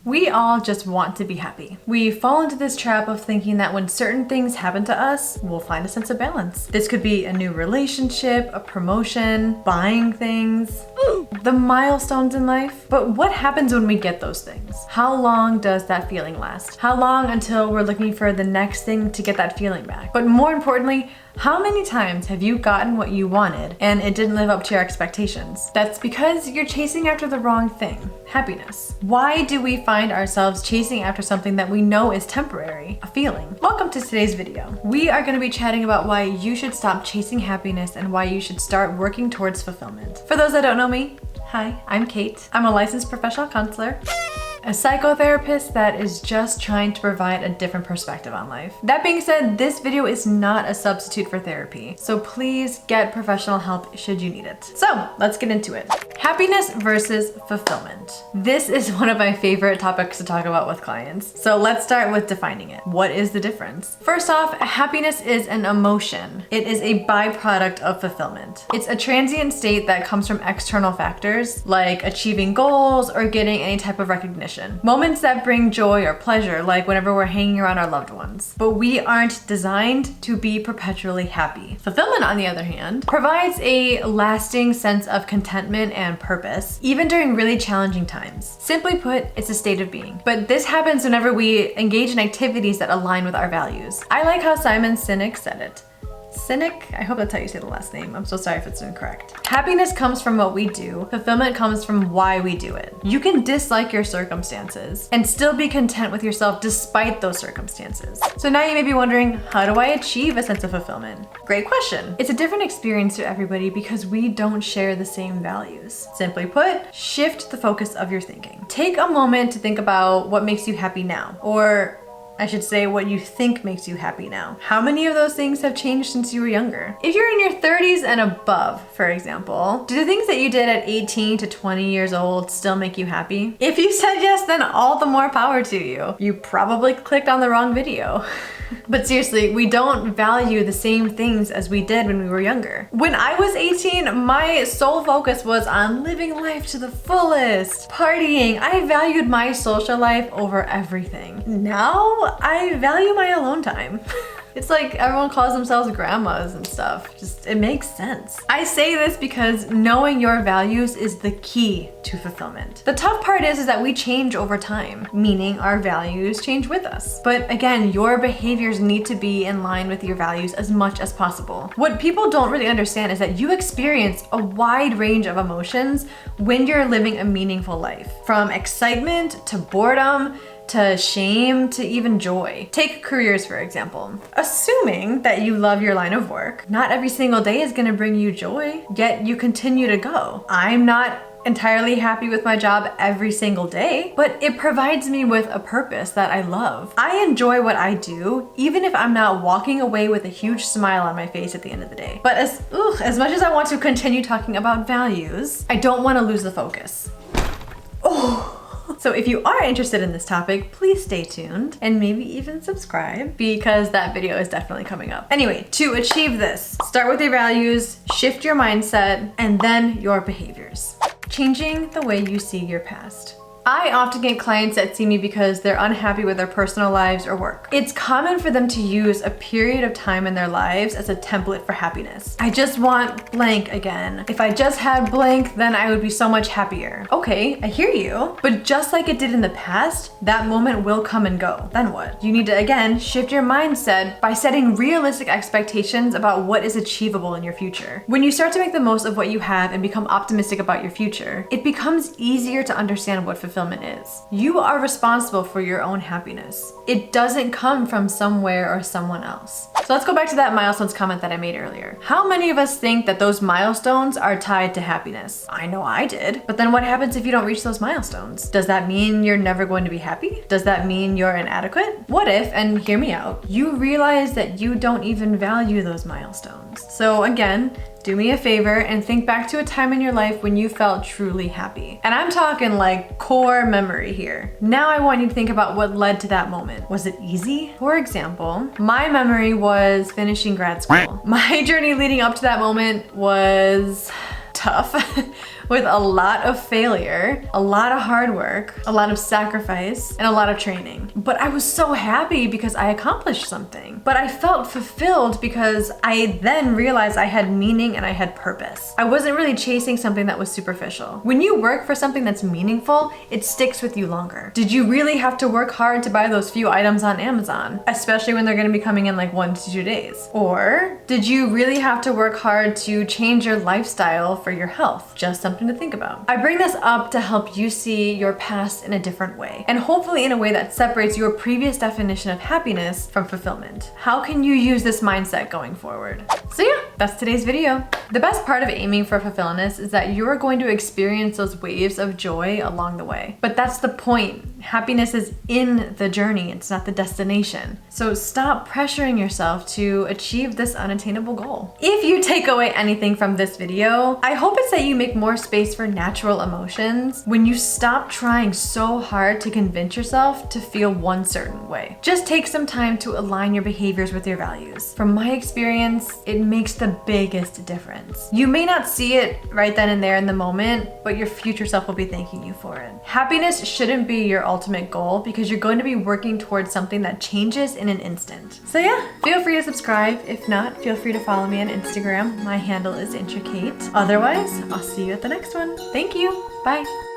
We all just want to be happy. We fall into this trap of thinking that when certain things happen to us, we'll find a sense of balance. This could be a new relationship, a promotion, buying things, the milestones in life. But what happens when we get those things? How long does that feeling last? How long until we're looking for the next thing to get that feeling back? But more importantly, how many times have you gotten what you wanted and it didn't live up to your expectations? That's because you're chasing after the wrong thing, happiness. Why do we find ourselves chasing after something that we know is temporary, a feeling? Welcome to today's video. We are going to be chatting about why you should stop chasing happiness and why you should start working towards fulfillment. For those that don't know me, hi, I'm Kate. I'm a licensed professional counselor, a psychotherapist that is just trying to provide a different perspective on life. That being said, this video is not a substitute for therapy, so please get professional help should you need it. So let's get into it. Happiness versus fulfillment. This is one of my favorite topics to talk about with clients. So let's start with defining it. What is the difference? First off, happiness is an emotion. It is a byproduct of fulfillment. It's a transient state that comes from external factors like achieving goals or getting any type of recognition. Moments that bring joy or pleasure, like whenever we're hanging around our loved ones. But we aren't designed to be perpetually happy. Fulfillment, on the other hand, provides a lasting sense of contentment and purpose, even during really challenging times. Simply put, it's a state of being. But this happens whenever we engage in activities that align with our values. I like how Simon Sinek said it. Cynic? I hope that's how you say the last name. I'm so sorry if it's incorrect. Happiness comes from what we do. Fulfillment comes from why we do it. You can dislike your circumstances and still be content with yourself despite those circumstances. So now you may be wondering, how do I achieve a sense of fulfillment? Great question. It's a different experience for everybody because we don't share the same values. Simply put, shift the focus of your thinking. Take a moment to think about what makes you happy now, or I should say what you think makes you happy now. How many of those things have changed since you were younger? If you're in your 30s and above, for example, do the things that you did at 18 to 20 years old still make you happy? If you said yes, then all the more power to you. You probably clicked on the wrong video. But seriously, we don't value the same things as we did when we were younger. When I was 18, my sole focus was on living life to the fullest, partying. I valued my social life over everything. Now, I value my alone time. It's like everyone calls themselves grandmas and stuff. Just, it makes sense. I say this because knowing your values is the key to fulfillment. The tough part is that we change over time, meaning our values change with us. But again, your behaviors need to be in line with your values as much as possible. What people don't really understand is that you experience a wide range of emotions when you're living a meaningful life. From excitement to boredom, to shame, to even joy. Take careers, for example. Assuming that you love your line of work, not every single day is gonna bring you joy, yet you continue to go. I'm not entirely happy with my job every single day, but it provides me with a purpose that I love. I enjoy what I do, even if I'm not walking away with a huge smile on my face at the end of the day. But as much as I want to continue talking about values, I don't want to lose the focus. So if you are interested in this topic, please stay tuned and maybe even subscribe because that video is definitely coming up. Anyway, to achieve this, start with your values, shift your mindset, and then your behaviors. Changing the way you see your past. I often get clients that see me because they're unhappy with their personal lives or work. It's common for them to use a period of time in their lives as a template for happiness. I just want blank again. If I just had blank, then I would be so much happier. Okay, I hear you, but just like it did in the past, that moment will come and go. Then what? You need to, again, shift your mindset by setting realistic expectations about what is achievable in your future. When you start to make the most of what you have and become optimistic about your future, it becomes easier to understand what fulfillment is. You are responsible for your own happiness. It doesn't come from somewhere or someone else. So let's go back to that milestones comment that I made earlier. How many of us think that those milestones are tied to happiness? I know I did. But then what happens if you don't reach those milestones? Does that mean you're never going to be happy? Does that mean you're inadequate? What if, and hear me out, you realize that you don't even value those milestones? So again, do me a favor and think back to a time in your life when you felt truly happy. And I'm talking like core memory here. Now I want you to think about what led to that moment. Was it easy? For example, my memory was finishing grad school. My journey leading up to that moment was tough. with a lot of failure, a lot of hard work, a lot of sacrifice, and a lot of training. But I was so happy because I accomplished something. But I felt fulfilled because I then realized I had meaning and I had purpose. I wasn't really chasing something that was superficial. When you work for something that's meaningful, it sticks with you longer. Did you really have to work hard to buy those few items on Amazon, especially when they're gonna be coming in like 1 to 2 days? Or did you really have to work hard to change your lifestyle for your health? Just something to think about. I bring this up to help you see your past in a different way, and hopefully in a way that separates your previous definition of happiness from fulfillment. How can you use this mindset going forward? So yeah, that's today's video. The best part of aiming for fulfillment is that you're going to experience those waves of joy along the way. But that's the point. Happiness is in the journey, it's not the destination. So stop pressuring yourself to achieve this unattainable goal. If you take away anything from this video, I hope it's that you make more space for natural emotions when you stop trying so hard to convince yourself to feel one certain way. Just take some time to align your behaviors with your values. From my experience, it makes the biggest difference. You may not see it right then and there in the moment, but your future self will be thanking you for it. Happiness shouldn't be your ultimate goal because you're going to be working towards something that changes in an instant. So yeah, feel free to subscribe. If not, feel free to follow me on Instagram. My handle is intricate. Otherwise, I'll see you at the next one. Thank you. Bye.